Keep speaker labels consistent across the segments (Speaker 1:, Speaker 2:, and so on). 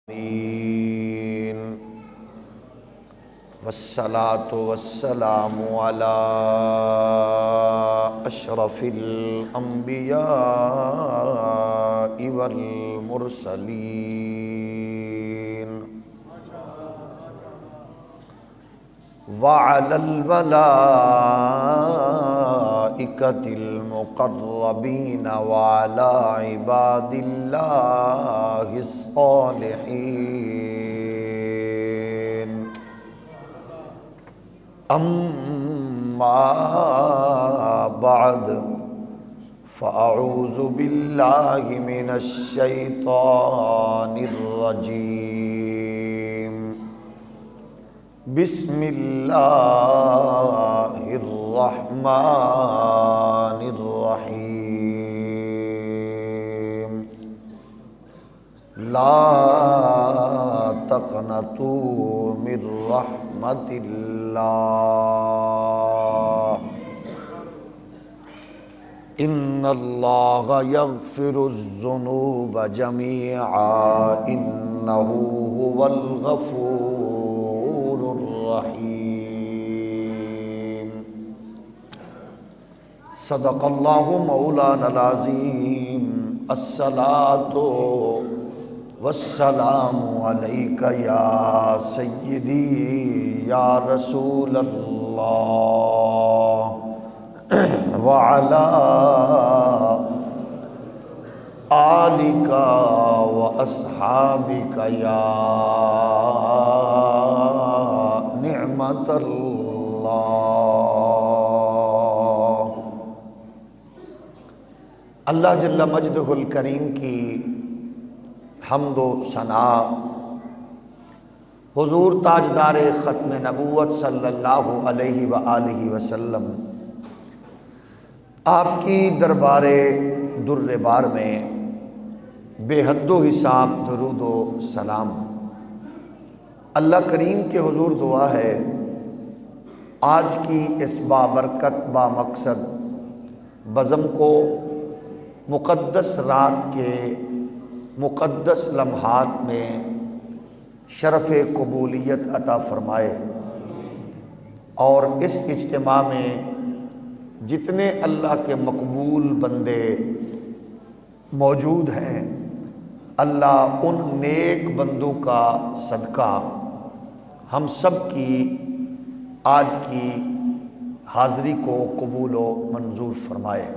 Speaker 1: آمین والصلاة والسلام علی اشرف الانبیاء والمرسلین وعلی الملائکۃ المقربین وعلی عباد اللہ الصالحین اما بعد فاعوذ باللہ من الشیطان الرجیم بسم اللہ الرحمن الرحیم لا تقنطوا من رحمت اللہ ان اللہ یغفر الذنوب جميعا انہ هو الغفور الرحیم صدق اللہ مولانا العظیم الصلاۃ والسلام علیک یا سیدی یا رسول اللہ وعلی آلک واصحابک یا نعمت اللہ۔ اللہ جل مجدہ الکریم کی حمد و ثنا حضور تاجدار ختم نبوت صلی اللہ علیہ وآلہ وسلم آپ کی دربار در بار میں بے حد و حساب درود و سلام اللہ کریم کے حضور دعا ہے آج کی اس بابرکت با مقصد بزم کو مقدس رات کے مقدس لمحات میں شرف قبولیت عطا فرمائے، اور اس اجتماع میں جتنے اللہ کے مقبول بندے موجود ہیں اللہ ان نیک بندوں کا صدقہ ہم سب کی آج کی حاضری کو قبول و منظور فرمائے۔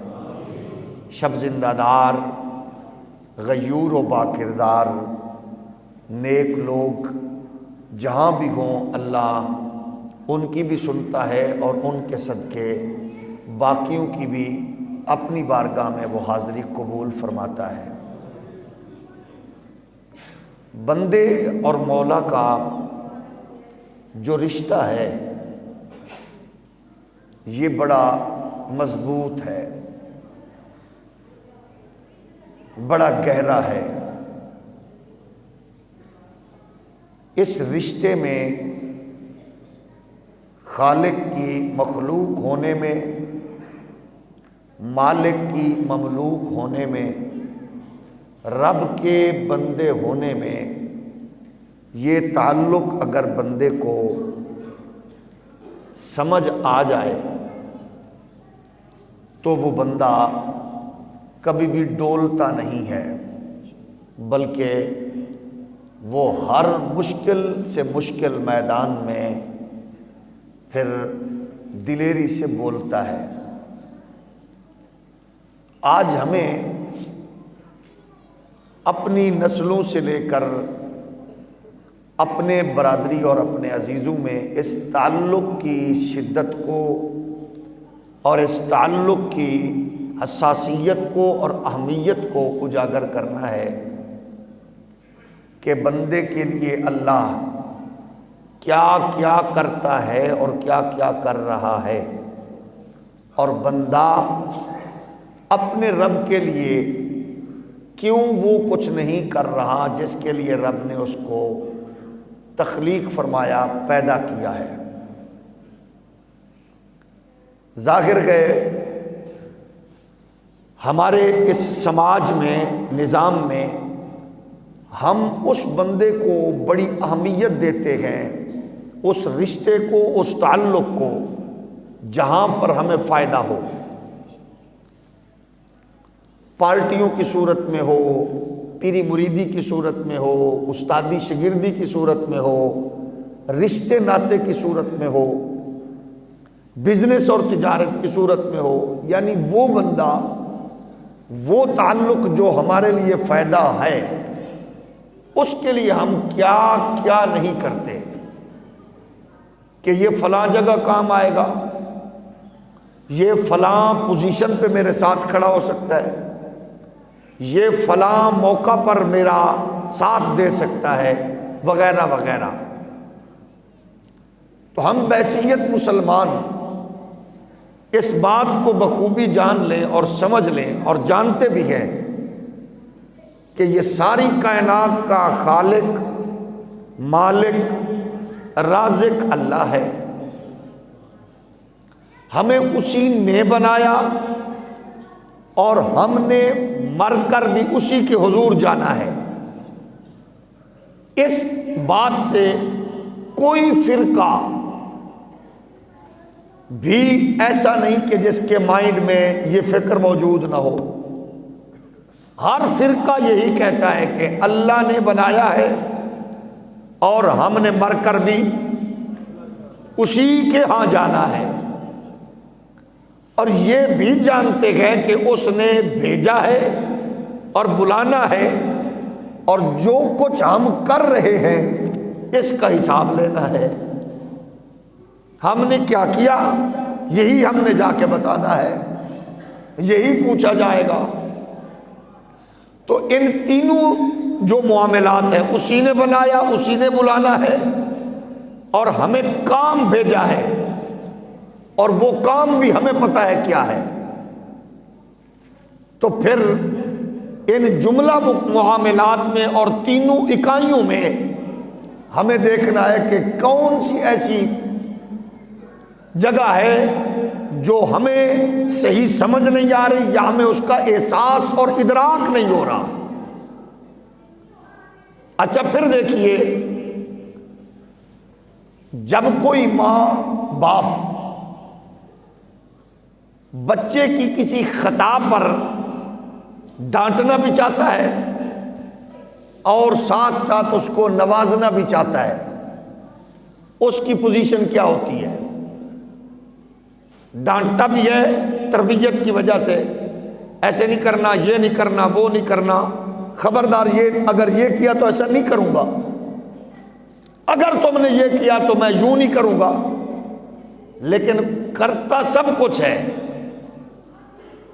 Speaker 1: شب زندہ دار غیور و باکردار نیک لوگ جہاں بھی ہوں اللہ ان کی بھی سنتا ہے، اور ان کے صدقے باقیوں کی بھی اپنی بارگاہ میں وہ حاضری قبول فرماتا ہے۔ بندے اور مولا کا جو رشتہ ہے یہ بڑا مضبوط ہے، بڑا گہرا ہے۔ اس رشتے میں خالق کی مخلوق ہونے میں، مالک کی مملوک ہونے میں، رب کے بندے ہونے میں یہ تعلق اگر بندے کو سمجھ آ جائے تو وہ بندہ کبھی بھی ڈولتا نہیں ہے، بلکہ وہ ہر مشکل سے مشکل میدان میں پھر دلیری سے بولتا ہے۔ آج ہمیں اپنی نسلوں سے لے کر اپنے برادری اور اپنے عزیزوں میں اس تعلق کی شدت کو اور اس تعلق کی حساسیت کو اور اہمیت کو اجاگر کرنا ہے کہ بندے کے لیے اللہ کیا کیا کرتا ہے اور کیا کیا کر رہا ہے، اور بندہ اپنے رب کے لیے کیوں وہ کچھ نہیں کر رہا جس کے لیے رب نے اس کو تخلیق فرمایا، پیدا کیا ہے۔ ظاہر ہے ہمارے اس سماج میں، نظام میں ہم اس بندے کو بڑی اہمیت دیتے ہیں، اس رشتے کو، اس تعلق کو جہاں پر ہمیں فائدہ ہو، پارٹیوں کی صورت میں ہو، پیری مریدی کی صورت میں ہو، استادی شاگردی کی صورت میں ہو، رشتے ناطے کی صورت میں ہو، بزنس اور تجارت کی صورت میں ہو، یعنی وہ بندہ، وہ تعلق جو ہمارے لیے فائدہ ہے، اس کے لیے ہم کیا کیا نہیں کرتے کہ یہ فلاں جگہ کام آئے گا، یہ فلاں پوزیشن پہ میرے ساتھ کھڑا ہو سکتا ہے، یہ فلاں موقع پر میرا ساتھ دے سکتا ہے، وغیرہ وغیرہ۔ تو ہم بحیثیت مسلمان اس بات کو بخوبی جان لیں اور سمجھ لیں، اور جانتے بھی ہیں کہ یہ ساری کائنات کا خالق، مالک، رازق اللہ ہے، ہمیں اسی نے بنایا اور ہم نے مر کر بھی اسی کے حضور جانا ہے۔ اس بات سے کوئی فرقہ بھی ایسا نہیں کہ جس کے مائنڈ میں یہ فکر موجود نہ ہو۔ ہر فرقہ یہی کہتا ہے کہ اللہ نے بنایا ہے اور ہم نے مر کر بھی اسی کے ہاں جانا ہے، اور یہ بھی جانتے ہیں کہ اس نے بھیجا ہے اور بلانا ہے، اور جو کچھ ہم کر رہے ہیں اس کا حساب لینا ہے۔ ہم نے کیا کیا یہی ہم نے جا کے بتانا ہے، یہی پوچھا جائے گا۔ تو ان تینوں جو معاملات ہیں اسی نے بنایا، اسی نے بلانا ہے، اور ہمیں کام بھیجا ہے، اور وہ کام بھی ہمیں پتہ ہے کیا ہے۔ تو پھر ان جملہ معاملات میں اور تینوں اکائیوں میں ہمیں دیکھنا ہے کہ کون سی ایسی جگہ ہے جو ہمیں صحیح سمجھ نہیں آ رہی، یا ہمیں اس کا احساس اور ادراک نہیں ہو رہا۔ اچھا پھر دیکھیے، جب کوئی ماں باپ بچے کی کسی خطا پر ڈانٹنا بھی چاہتا ہے اور ساتھ ساتھ اس کو نوازنا بھی چاہتا ہے، اس کی پوزیشن کیا ہوتی ہے؟ ڈانٹتا بھی ہے تربیت کی وجہ سے، ایسے نہیں کرنا، یہ نہیں کرنا، وہ نہیں کرنا، خبردار یہ اگر یہ کیا تو ایسا نہیں کروں گا، اگر تم نے یہ کیا تو میں یوں نہیں کروں گا، لیکن کرتا سب کچھ ہے،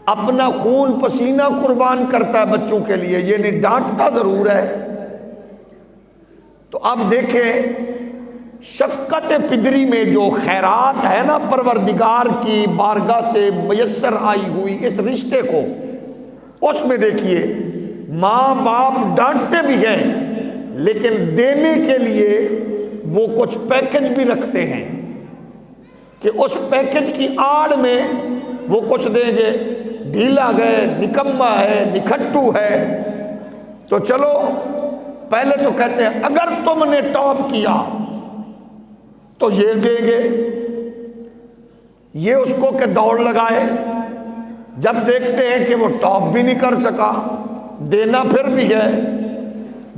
Speaker 1: اپنا خون پسینہ قربان کرتا ہے بچوں کے لیے، یہ نہیں ڈانٹتا ضرور ہے۔ تو اب دیکھیں شفقت پدری میں جو خیرات ہے نا پروردگار کی بارگاہ سے میسر آئی ہوئی اس رشتے کو، اس میں دیکھیے ماں باپ ڈانٹتے بھی ہیں لیکن دینے کے لیے وہ کچھ پیکج بھی رکھتے ہیں کہ اس پیکج کی آڑ میں وہ کچھ دیں گے، ڈھیلا گئے، نکما ہے، نکھٹو ہے، تو چلو پہلے تو کہتے ہیں اگر تم نے ٹاپ کیا تو یہ دیں گے، یہ اس کو کہ دوڑ لگائے، جب دیکھتے ہیں کہ وہ ٹاپ بھی نہیں کر سکا، دینا پھر بھی ہے،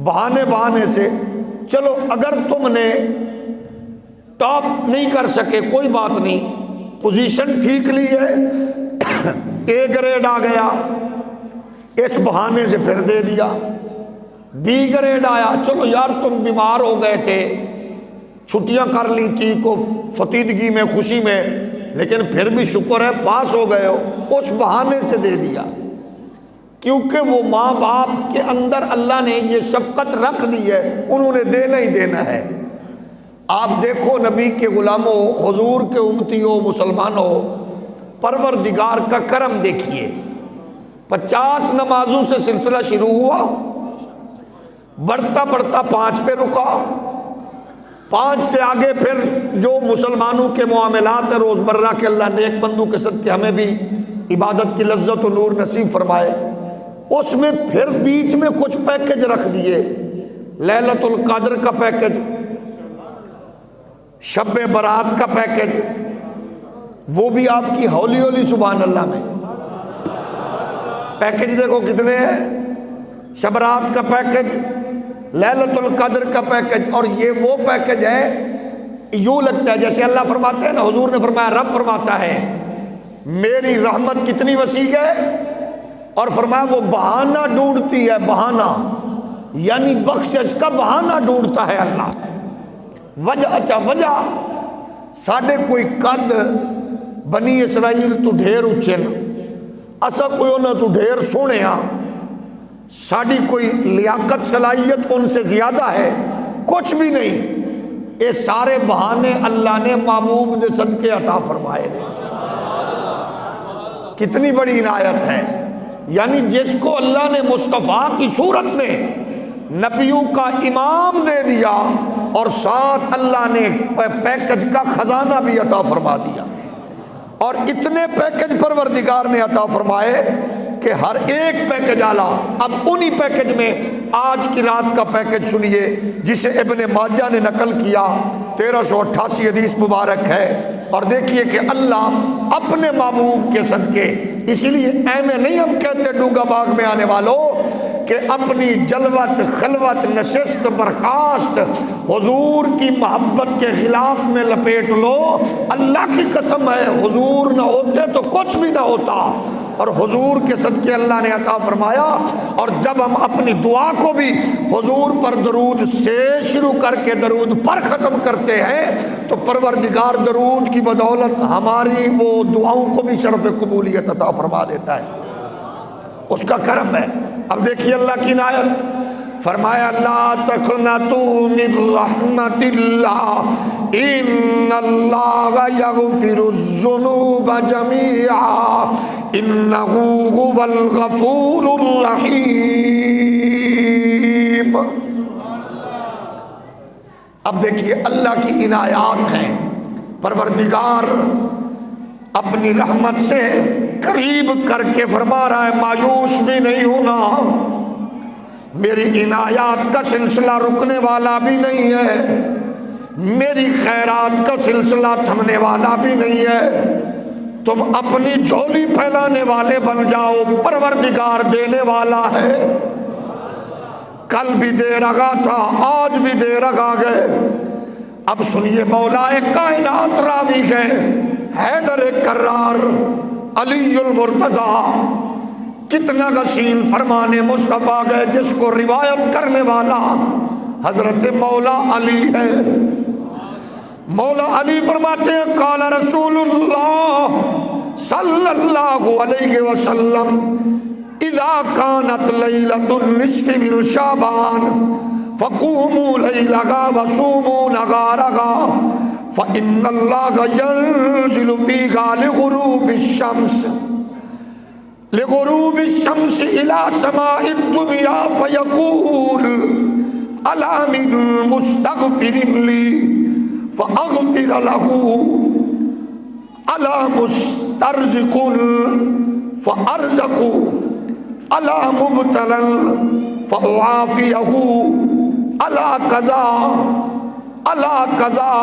Speaker 1: بہانے سے چلو اگر تم نے ٹاپ نہیں کر سکے کوئی بات نہیں، پوزیشن ٹھیک لی ہے، اے گریڈ آ گیا، اس بہانے سے پھر دے دیا، بی گریڈ آیا، چلو یار تم بیمار ہو گئے تھے، چھٹیاں کر لی تھی کو فتیدگی میں، خوشی میں، لیکن پھر بھی شکر ہے پاس ہو گئے ہو، اس بہانے سے دے دیا، کیونکہ وہ ماں باپ کے اندر اللہ نے یہ شفقت رکھ دی ہے، انہوں نے دینا ہی دینا ہے۔ آپ دیکھو نبی کے غلاموں، حضور کے امتیوں، مسلمانوں، پروردگار کا کرم دیکھیے، 50 نمازوں سے سلسلہ شروع ہوا، بڑھتا بڑھتا 5 پہ رکا، 5 سے آگے پھر جو مسلمانوں کے معاملات ہیں روزمرہ کے، اللہ نیک بندوں کے صدقے ہمیں بھی عبادت کی لذت و نور نصیب فرمائے، اس میں پھر بیچ میں کچھ پیکج رکھ دیے لیلۃ القدر کا پیکج، شب برات کا پیکج، وہ بھی آپ کی ہولی ہولی سبحان اللہ میں پیکج دیکھو کتنے ہیں، شب برات کا پیکج، لیلۃ القدر کا پیکج. اور یہ وہ پیکج ہے، یوں لگتا ہے جیسے اللہ فرماتے ہیں نا، حضور نے فرمایا، رب فرماتا ہے میری رحمت کتنی وسیع ہے، اور فرمایا وہ بہانہ ڈھونڈتی ہے، بہانہ یعنی بخشش کا بہانہ ڈھونڈتا ہے اللہ. وجہ اچھا وجہ ساڈے کوئی قد بنی اسرائیل تو ڈھیر اچے نا، اسا کوئی انہاں تو ڈھیر سونے ہاں، ساڈی کوئی لیاقت صلاحیت ان سے زیادہ ہے کچھ بھی نہیں. یہ سارے بہانے اللہ نے محبوب دے صدقے عطا فرمائے ہیں. کتنی بڑی عنایت ہے. یعنی جس کو اللہ نے مصطفیٰ کی صورت میں نبیوں کا امام دے دیا اور ساتھ اللہ نے پیکج کا خزانہ بھی عطا فرما دیا. اور اتنے پیکج پروردگار نے عطا فرمائے کہ ہر ایک پیکج اعلیٰ. اب انہی پیکج میں آج کی رات کا پیکج سنیے جسے ابن ماجہ نے نقل کیا، 1388 حدیث مبارک ہے. اور دیکھیے کہ اللہ اپنے محبوب کے صدقے، اسی لیے میں نہیں ہم کہتے ڈونگا باغ میں آنے والوں کہ اپنی جلوت خلوت نشست برخاست حضور کی محبت کے خلاف میں لپیٹ لو. اللہ کی قسم ہے حضور نہ ہوتے تو کچھ بھی نہ ہوتا، اور حضور کے صدقے اللہ نے عطا فرمایا. اور جب ہم اپنی دعا کو بھی حضور پر درود سے شروع کر کے درود پر ختم کرتے ہیں تو پروردگار درود کی بدولت ہماری وہ دعاؤں کو بھی شرف قبولیت عطا فرما دیتا ہے. اس کا کرم ہے. اب دیکھیے اللہ کی عنایت، فرمایا لا تقنطوا من رحمت اللہ ان اللہ یغفر الذنوب جميعا انہ هو الغفور الرحیم. اب دیکھیے اللہ کی عنایات ہیں. پروردگار اپنی رحمت سے قریب کر کے فرما رہا ہے مایوس بھی نہیں ہونا، میری عنایات کا سلسلہ رکنے والا بھی نہیں ہے، میری خیرات کا سلسلہ تھمنے والا بھی نہیں ہے. تم اپنی جھولی پھیلانے والے بن جاؤ، پروردگار دینے والا ہے. کل بھی دے رہا تھا، آج بھی دے رہا ہے. اب سنیے مولا کائنات راوی گئے حیدر کرار علی المرتضیٰ، کتنا غسیل فرمان مصطفیٰ گئے جس کو روایت کرنے والا حضرت مولا علی ہے. مولا علی فرماتے ہیں قال رسول اللہ صلی اللہ علیہ وسلم اذا كانت لیلۃ النصف من شعبان فقوموا لیلہا وصوموا نہارہا فإن اللہ ينزل فیہا لغروب الشمس إلى سماء الدنيا فيقول ألا من مستغفر لي فأغفر له ألا مسترزق فأرزق ألا مبتلا فأعافيه ألا كذا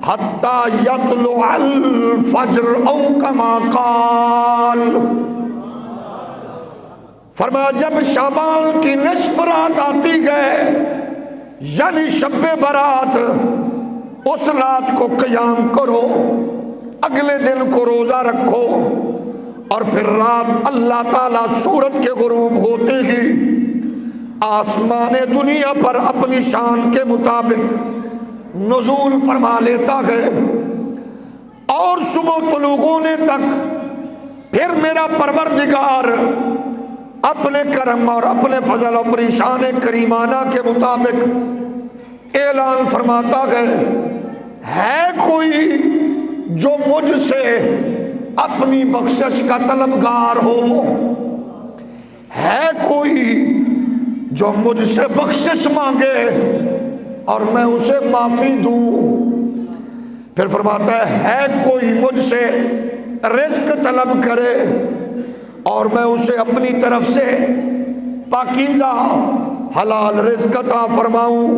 Speaker 1: حتى يطلع الفجر أو كما قال. فرمایا جب شعبان کی نصف رات آتی ہے یعنی شب برات، اس رات کو قیام کرو، اگلے دن کو روزہ رکھو، اور پھر رات اللہ تعالیٰ سورج کے غروب ہوتے ہی آسمان دنیا پر اپنی شان کے مطابق نزول فرما لیتا ہے، اور صبح طلوع ہونے تک پھر میرا پروردگار اپنے کرم اور اپنے فضل اور شان کریمانہ کے مطابق اعلان فرماتا ہے کوئی جو مجھ سے اپنی بخشش کا طلبگار ہو، ہے کوئی جو مجھ سے بخشش مانگے اور میں اسے معافی دوں. پھر فرماتا ہے کوئی مجھ سے رزق طلب کرے اور میں اسے اپنی طرف سے پاکیزہ حلال رزق عطا فرماؤں۔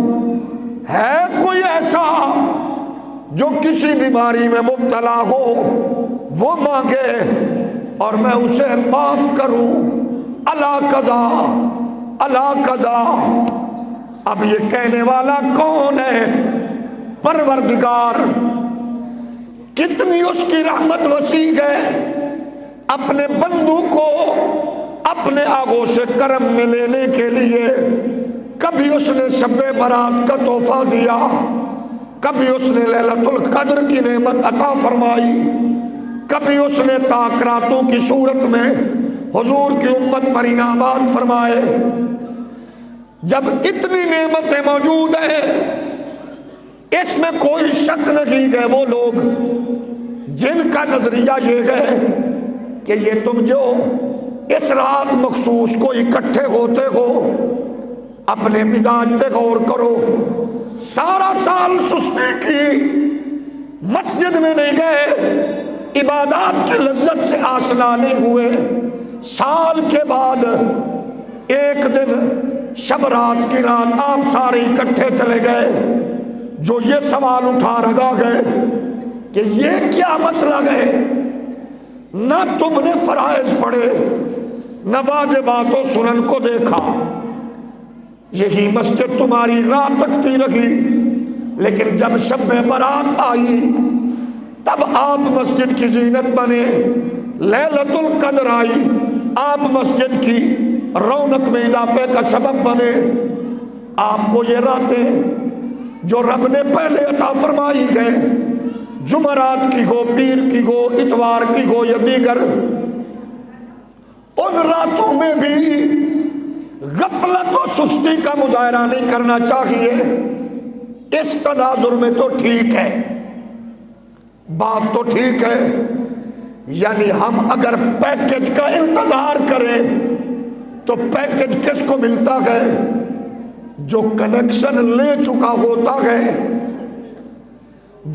Speaker 1: ہے کوئی ایسا جو کسی بیماری میں مبتلا ہو، وہ مانگے اور میں اسے معاف کروں، الا قضا الا قضا۔ اب یہ کہنے والا کون ہے؟ پروردگار۔ کتنی اس کی رحمت وسیع ہے، اپنے بندوں کو اپنے آغوش کرم میں لینے کے لیے کبھی اس نے شب برات کا تحفہ دیا، کبھی اس نے لیلۃ القدر کی نعمت عطا فرمائی، کبھی اس نے تاکراتوں کی صورت میں حضور کی امت پر انعامات فرمائے۔ جب اتنی نعمتیں موجود ہیں، اس میں کوئی شک نہیں کہ وہ لوگ جن کا نظریہ یہ ہے کہ یہ تم جو اس رات مخصوص کو اکٹھے ہوتے ہو، اپنے مزاج پہ غور کرو، سارا سال سستی کی، مسجد میں نہیں گئے، عبادات کی لذت سے آشنا نہیں ہوئے، سال کے بعد ایک دن شب رات کی رات آپ سارے اکٹھے چلے گئے، جو یہ سوال اٹھا رکھا گئے کہ یہ کیا مسئلہ گئے؟ نہ تم نے فرائض پڑھے، نہ واجبات و سنن کو دیکھا، یہی مسجد تمہاری رات تکتی رہی، لیکن جب شب برات آئی تب آپ مسجد کی زینت بنے، لیلۃ القدر آئی، آپ مسجد کی رونق میں اضافے کا سبب بنے۔ آپ کو یہ راتیں جو رب نے پہلے عطا فرمائی گئے، جمعرات کی ہو، پیر کی ہو، اتوار کی ہو یا دیگر، ان راتوں میں بھی غفلت و سستی کا مظاہرہ نہیں کرنا چاہیے۔ اس تناظر میں تو ٹھیک ہے، بات تو ٹھیک ہے، یعنی ہم اگر پیکج کا انتظار کریں تو پیکج کس کو ملتا ہے؟ جو کنیکشن لے چکا ہوتا ہے،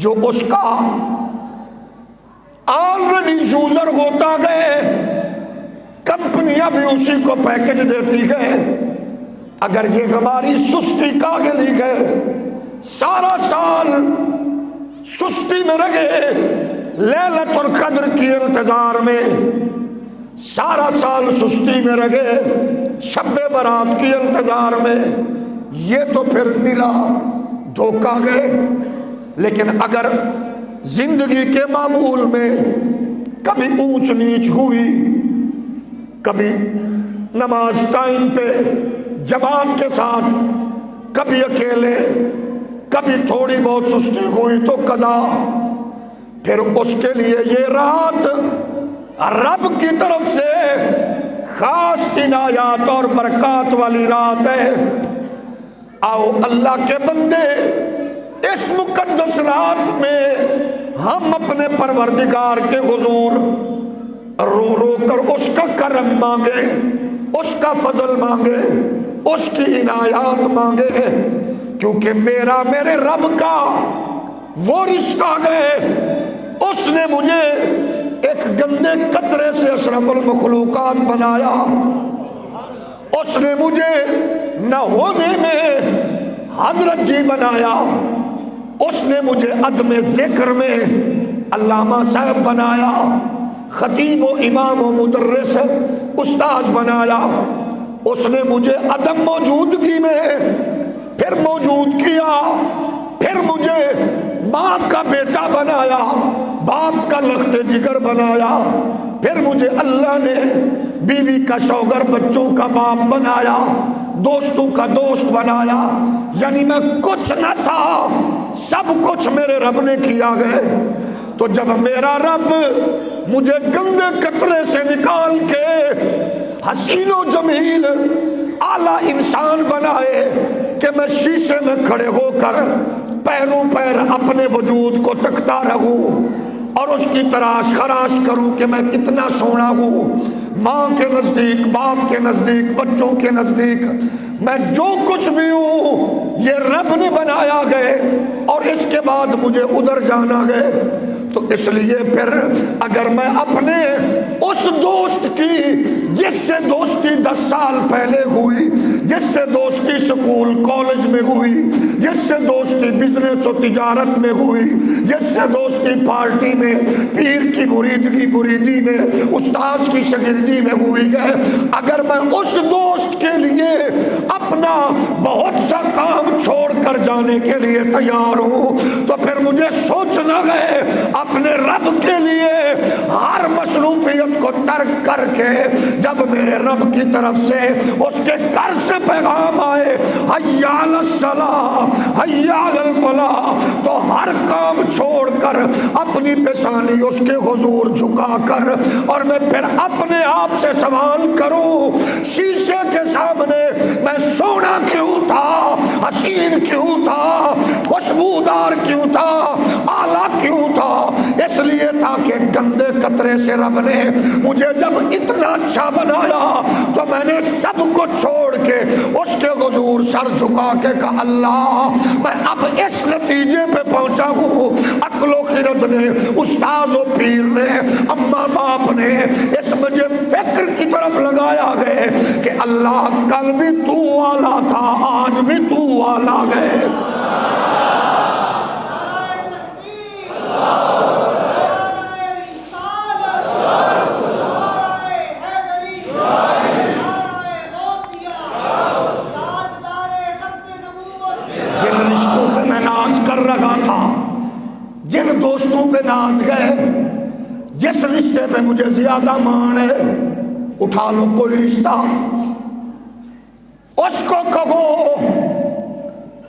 Speaker 1: جو اس کا آلریڈی یوزر ہوتا ہے، کمپنیاں بھی اسی کو پیکج دیتی ہے۔ اگر یہ ہماری سستی کاہلی ہے، سارا سال سستی میں رہے، لیلۃ القدر کی انتظار میں سارا سال سستی میں رہے، شب برات کی انتظار میں، یہ تو پھر نرا دھوکہ گئے۔ لیکن اگر زندگی کے معمول میں کبھی اونچ نیچ ہوئی، کبھی نماز ٹائم پہ جماعت کے ساتھ، کبھی اکیلے، کبھی تھوڑی بہت سستی ہوئی تو قضا، پھر اس کے لیے یہ رات رب کی طرف سے خاص عنایات اور برکات والی رات ہے۔ آؤ اللہ کے بندے، اس مقدس رات میں ہم اپنے پروردگار کے حضور رو رو کر اس کا کرم مانگے، اس کا فضل مانگے، اس کی عنایات مانگے، کیونکہ میرے رب کا وہ رشتہ ہے، اس نے مجھے ایک گندے قطرے سے اشرف المخلوقات بنایا، اس نے مجھے نہ ہونے میں حضرت جی بنایا، اس نے مجھے عدم ذکر میں علامہ صاحب بنایا، خطیب و امام و مدرس استاذ بنایا، اس نے مجھے عدم موجودگی میں پھر موجود کیا، پھر مجھے ماں کا بیٹا بنایا، باپ کا لخت جگر بنایا، پھر مجھے اللہ نے بیوی کا شوہر، بچوں کا باپ بنایا، دوستوں کا دوست بنایا، یعنی میں کچھ نہ تھا، سب کچھ میرے رب نے کیا ہے۔ تو جب میرا رب مجھے گندے قطرے سے نکال کے حسین و جمیل اعلیٰ انسان بنائے کہ میں شیشے میں کھڑے ہو کر پیروں پیر اپنے وجود کو تکتا رہوں اور اس کی تراش خراش کروں کہ میں کتنا سونا ہوں، ماں کے نزدیک، باپ کے نزدیک، بچوں کے نزدیک میں جو کچھ بھی ہوں یہ رب نے بنایا ہے، اور اس کے بعد مجھے ادھر جانا ہے۔ تو اس لیے پھر اگر میں اپنے اس دوست کی جس سے دوستی 10 سال پہلے ہوئی، جس سے دوستی سکول کالج میں ہوئی، جس سے دوستی بزنس و تجارت میں ہوئی، جس سے دوستی پارٹی میں پیر کی مریدی میں استاذ کی شاگردی میں ہوئی ہے، اگر میں اس دوست کے لیے اپنا بہت سا کام چھوڑ کر جانے کے لیے تیار ہوں تو پھر مجھے سوچنا ہے اپنے رب کے لیے ہر مصروفیت کو ترک کر کے جب میرے رب کی طرف سے اس کے گھر سے پیغام آئے حی علی الصلاۃ حی علی الفلاح، تو ہر کام چھوڑ کر اپنی پیشانی اس کے حضور جھکا کر اور میں پھر اپنے آپ سے سوال کروں شیشے کے سامنے میں سونا کیوں تھا، حسین کیوں تھا، خوشبودار کیوں تھا، اعلیٰ کیوں تھا؟ اس لیے تھا کہ گندے قطرے سے رب نے مجھے جب اتنا اچھا بنایا تو میں نے سب کو چھوڑ کے اس کے حضور سر جھکا کے کہا اللہ میں اب اس نتیجے پہ پہنچا ہوں، عقل و خرد نے، استاذ و پیر نے، اماں باپ نے اس مجھے فکر کی طرف لگایا گئے کہ اللہ کل بھی تو والا تھا آج بھی تو والا ہے۔ جن رشتوں پہ میں ناز کر رہا تھا، جن دوستوں پہ ناز گئے، جس رشتے پہ مجھے زیادہ مان ہے، اٹھا لو کوئی رشتہ، اس کو کہو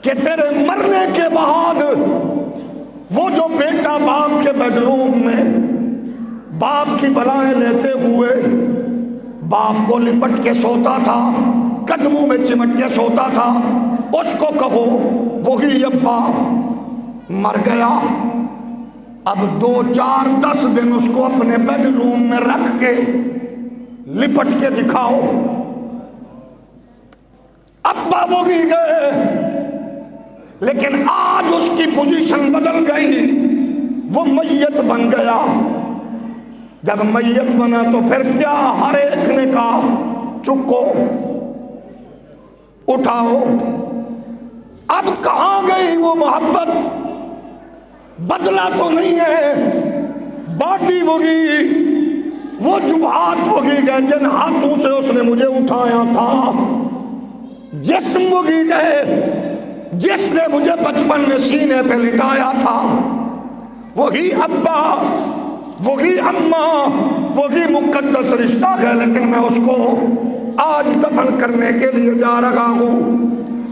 Speaker 1: کہ تیرے مرنے کے بعد وہ جو بیٹا باپ کے بیڈ روم میں باپ کی بلائیں لیتے ہوئے باپ کو لپٹ کے سوتا تھا، قدموں میں چمٹ کے سوتا تھا، اس کو کہو وہی ابا مر گیا، اب 2 4 10 دن اس کو اپنے بیڈ روم میں رکھ کے لپٹ کے دکھاؤ، ابا وہی گئے، لیکن آج اس کی پوزیشن بدل گئی، وہ میت بن گیا۔ جب میت بنا تو پھر کیا؟ ہر ایک نے کہا چکو اٹھاؤ، اب کہاں گئی وہ محبت؟ بدلا تو نہیں ہے، باڈی وہی، وہ جو ہاتھ وہی گئے جن ہاتھوں سے اس نے مجھے اٹھایا تھا، جسم وہی گئے جس نے مجھے بچپن میں سینے پہ لٹایا تھا، وہی ابا وہی اماں وہی مقدس رشتہ ہے، لیکن میں اس کو آج دفن کرنے کے لیے جا رہا ہوں۔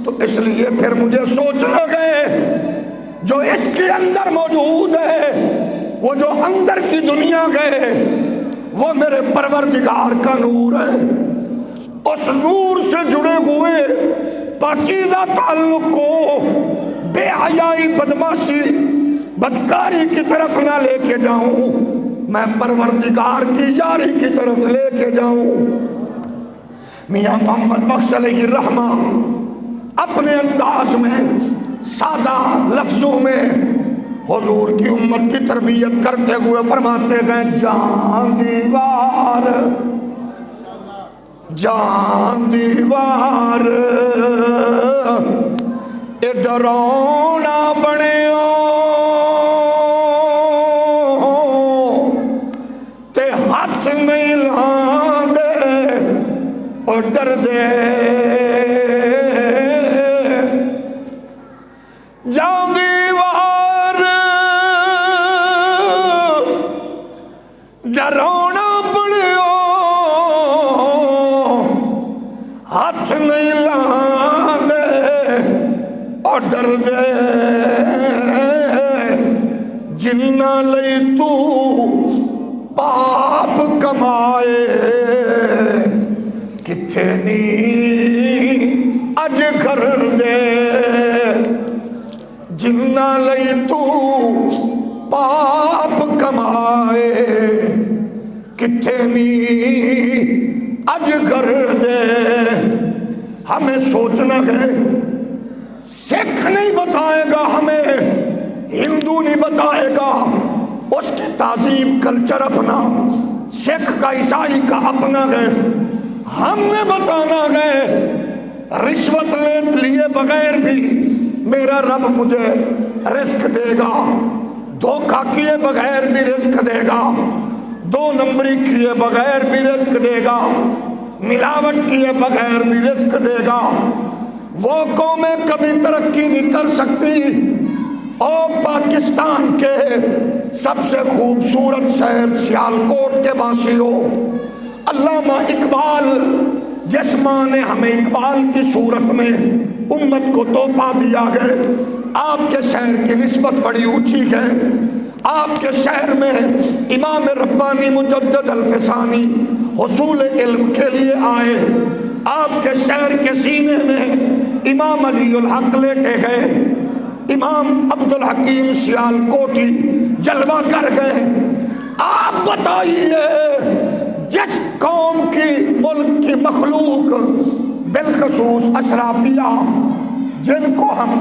Speaker 1: تو اس لیے پھر مجھے سوچنا گئے جو اس کے اندر موجود ہے، وہ جو اندر کی دنیا گئے، وہ میرے پروردگار کا نور ہے، اس نور سے جڑے ہوئے پاکیزہ تعلق کو بے حیائی بدماشی بدکاری کی طرف نہ لے کے جاؤں، میں پروردگار کی یاری کی طرف لے کے جاؤں۔ میاں محمد بخش علیہ الرحمہ اپنے انداز میں سادہ لفظوں میں حضور کی امت کی تربیت کرتے ہوئے فرماتے گئے جان دیوار جان دیوار اے ڈرونا بنیو تے ہاتھ نہیں لاندے اور ڈر دے جان دیوار ڈرونا بنیو ہاتھ نہیں لاندے اور ڈر دے جنہ لئی تو پاپ کمائے کتھے نی اج کر دے جنہ لئی تو پاپ کمائے کتھے نی اج کر دے۔ ہمیں سوچنا ہے، سکھ نہیں بتائے گا، ہمیں ہندو نہیں بتائے گا، اس کی تہذیب کلچر اپنا، سکھ کا عیسائی کا اپنا گئے، ہم نے بتانا گئے رشوت لیے بغیر بھی میرا رب مجھے رزق دے گا، دھوکہ کیے بغیر بھی رزق دے گا، دو نمبری کیے بغیر بھی رزق دے گا، ملاوٹ کیے بغیر بھی رزق دے گا۔ وہ قومیں کبھی ترقی نہیں کر سکتی۔ اور پاکستان کے سب سے خوبصورت شہر سیالکوٹ کے باسیوں، علامہ اقبال، جس ماں نے ہمیں اقبال کی صورت میں امت کو تحفہ دیا ہے، آپ کے شہر کی نسبت بڑی اونچی ہے۔ آپ کے شہر میں امام ربانی مجدد الفسانی حصول علم کے لیے آئے، آپ کے شہر کے سینے میں امام علی الحق لیٹے گئے، امام عبد الحکیم سیالکوٹی جلوہ کر گئے۔ آپ بتائیے جس قوم کی ملک کی مخلوق بالخصوص اشرافیہ، جن کو ہم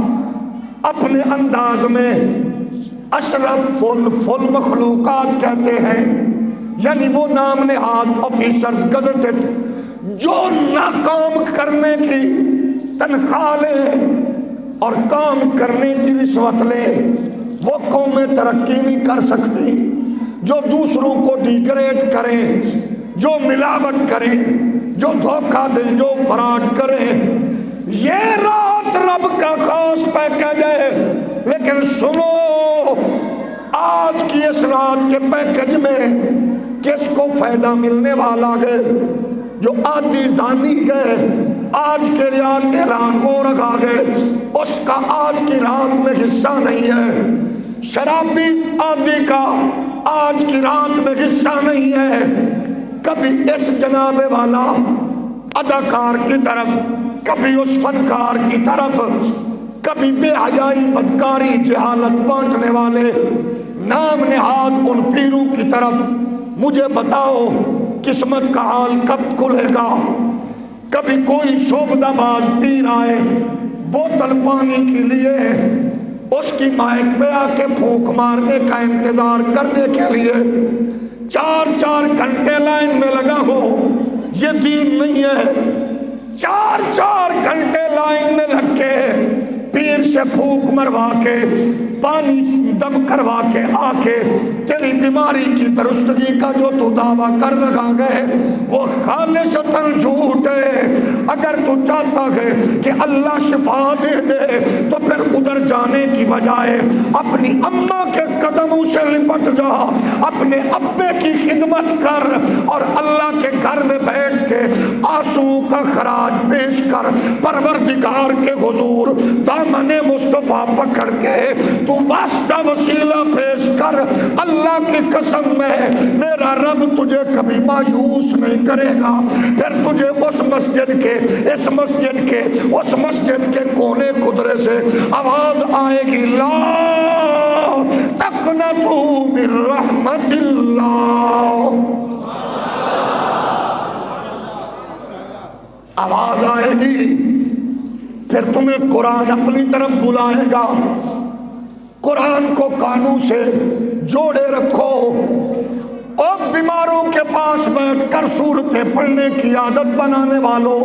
Speaker 1: اپنے انداز میں اشرف فل مخلوقات کہتے ہیں، یعنی وہ نام نہاد آفیسرز گزٹڈ جو ناکام کرنے کی تنخواہ لے اور کام کرنے کی رشوت لے، وہ قومیں ترقی نہیں کر سکتی۔ جو دوسروں کو ڈیگریڈ کریں، جو ملاوٹ کریں، جو دھوکہ دیں، جو فراڈ کریں، یہ رات رب کا خاص پیکج ہے۔ لیکن سنو، آج کی اس رات کے پیکج میں کس کو فائدہ ملنے والا ہے؟ جو عادی زانی ہے، آج کے رات اعلان ہو رکھا ہے، اس کا آج کی رات میں حصہ نہیں ہے۔ شرابی عادی کا آج کی رات میں حصہ نہیں ہے۔ کبھی اس جناب والا اداکار کی طرف، کبھی اس فنکار کی طرف، کبھی بے حیائی، بدکاری، جہالت بانٹنے والے نام نہاد ان پیروں کی طرف۔ مجھے بتاؤ قسمت کا حال کب کھلے گا؟ کبھی کوئی شعبدہ باز پیر آئے بوتل پانی کے لیے، اس کی مائک پہ آ کے پھونک مارنے کا انتظار کرنے کے لیے 4 گھنٹے لائن میں لگا ہو، یہ دین نہیں ہے۔ 4 گھنٹے لائن میں لگ کے پیر سے پھونک مروا کے، پانی دم کروا کے آ کے تیری بیماری کی درستگی کا جو تو دعویٰ کر رکھا گئے وہ خالصتاً جھوٹ ہے۔ اگر تو چاہتا ہے کہ اللہ شفا دے دے تو پھر ادھر جانے کی بجائے اپنی اماں کے قدموں سے لپٹ جا، اپنے ابے کی خدمت کر اور اللہ کے گھر میں بیٹھ کے آنسو کا خراج پیش کر، پروردگار کے حضور دامن مصطفیٰ پکڑ کے تو واسطہ وسیلہ پیش کر۔ اللہ کی قسم میں میرا رب تجھے کبھی مایوس نہیں کرے گا۔ پھر تجھے اس مسجد کے، اس مسجد کے، اس مسجد کے کونے خدرے سے آواز آئے گی، لا تقنطوا من رحمت اللہ۔ آواز آئے گی، پھر تمہیں قرآن اپنی طرف بلائے گا۔ قرآن کو کانوں سے جوڑے رکھو اور بیماروں کے پاس بیٹھ کر سورتیں پڑھنے کی عادت بنانے والوں،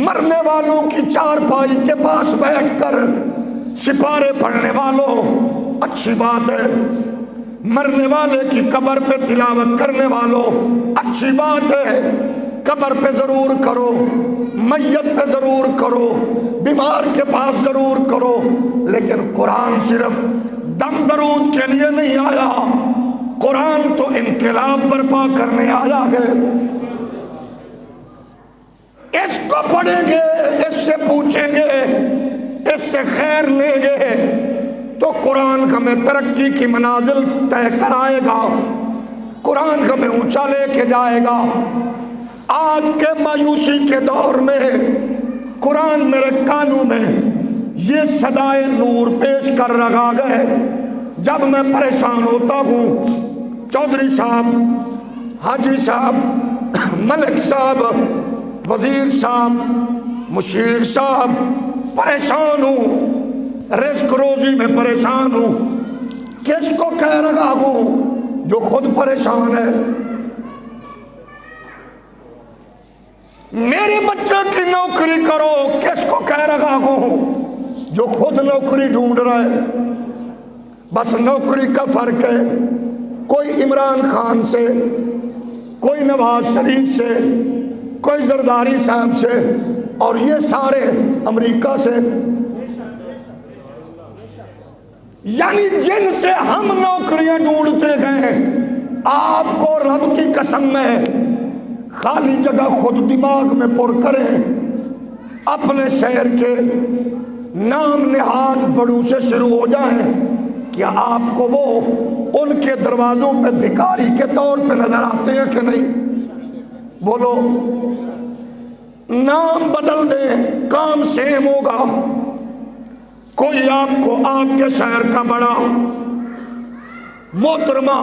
Speaker 1: مرنے والوں کی چارپائی کے پاس بیٹھ کر سپارے پڑھنے والوں، اچھی بات ہے۔ مرنے والے کی قبر پہ تلاوت کرنے والوں، اچھی بات ہے، قبر پہ ضرور کرو، میت پہ ضرور کرو، بیمار کے پاس ضرور کرو، لیکن قرآن صرف دم درود کے لیے نہیں آیا، قرآن تو انقلاب برپا کرنے آیا ہے۔ اس کو پڑھیں گے، اس سے پوچھیں گے، اس سے خیر لیں گے تو قرآن ہمیں ترقی کی منازل طے کرائے گا، قرآن ہمیں اونچا لے کے جائے گا۔ آج کے مایوسی کے دور میں قرآن میرے کانوں میں یہ صدائے نور پیش کر رہا ہے۔ جب میں پریشان ہوتا ہوں، چودھری صاحب، حاجی صاحب، ملک صاحب، وزیر صاحب، مشیر صاحب، پریشان ہوں، رزق روزی میں پریشان ہوں، کس کو کہہ رہا ہوں جو خود پریشان ہے؟ میرے بچے کی نوکری کرو کس کو کہہ رہا ہوں؟ جو خود نوکری ڈھونڈ رہا ہے۔ بس نوکری کا فرق ہے، کوئی عمران خان سے، کوئی نواز شریف سے، کوئی زرداری صاحب سے، اور یہ سارے امریکہ سے، یعنی جن سے ہم نوکریاں ڈھونڈتے گئے۔ آپ کو رب کی قسم میں خالی جگہ خود دماغ میں پر کریں، اپنے شہر کے نام نہاد بڑوں سے شروع ہو جائیں، کیا آپ کو وہ ان کے دروازوں پہ بھکاری کے طور پہ نظر آتے ہیں کہ نہیں؟ بولو، نام بدل دیں کام سیم ہوگا۔ کوئی آپ کو آپ کے شہر کا بڑا محترمہ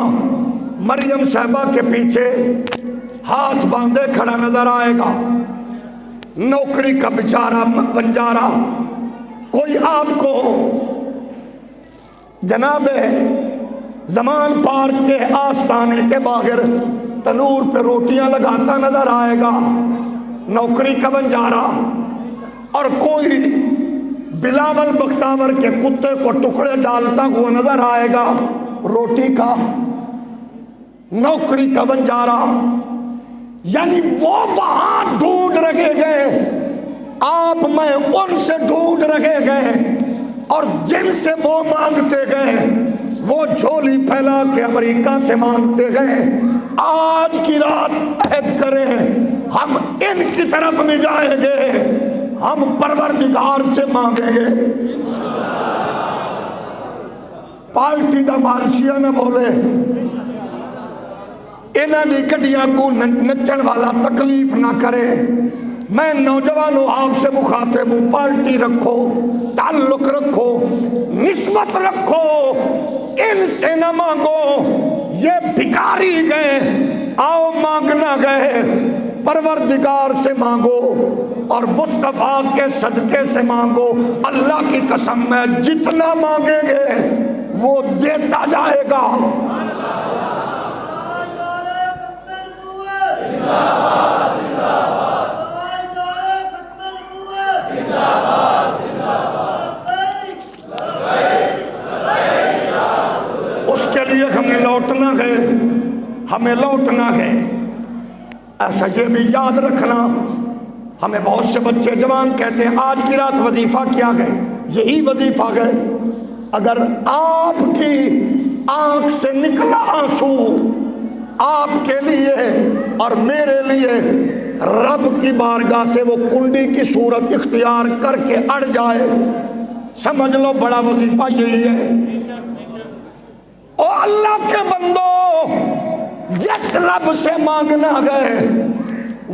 Speaker 1: مریم صاحبہ کے پیچھے ہاتھ باندھے کھڑا نظر آئے گا، نوکری کا بیچارہ بنجارہ۔ کوئی آپ کو جناب زمان پارک کے آستانے کے باہر تنور پہ روٹیاں لگاتا نظر آئے گا، نوکری کا بنجارہ۔ اور کوئی بلاول بختاور کے کتے کو ٹکڑے ڈالتا ہوا نظر آئے گا، روٹی کا، نوکری کا بنجارہ۔ یعنی وہ وہاں ڈھونڈ رکھے گئے، آپ میں ان سے ڈھونڈ رکھے گئے، اور جن سے وہ مانگتے گئے وہ جھولی پھیلا کے امریکہ سے مانگتے گئے۔ آج کی رات عہد کریں، ہم ان کی طرف نہیں جائیں گے، ہم پروردگار سے مانگیں گے۔ پارٹی دا مانشیا نہ بولے، انہاں دی گڈیاں کو نچن والا تکلیف نہ کرے۔ میں نوجوانوں آپ سے مخاطب ہوں، پارٹی رکھو، تعلق رکھو، نسبت رکھو، ان سے نہ مانگو۔ یہ بھکاری گئے، آؤ مانگنا گئے، پروردگار سے مانگو اور مصطفیٰ کے صدقے سے مانگو۔ اللہ کی قسم میں جتنا مانگیں گے وہ دیتا جائے گا۔ اس کے لیے ہمیں لوٹنا ہے، ہمیں لوٹنا ہے۔ ایسا یہ بھی یاد رکھنا، ہمیں بہت سے بچے جوان کہتے ہیں آج کی رات وظیفہ کیا گئے، یہی وظیفہ گئے۔ اگر آپ کی آنکھ سے نکلا آنسو آپ کے لیے اور میرے لیے رب کی بارگاہ سے وہ کنڈی کی صورت اختیار کر کے اڑ جائے، سمجھ لو بڑا وظیفہ یہی ہے۔ او اللہ کے بندو، جس رب سے مانگنا گئے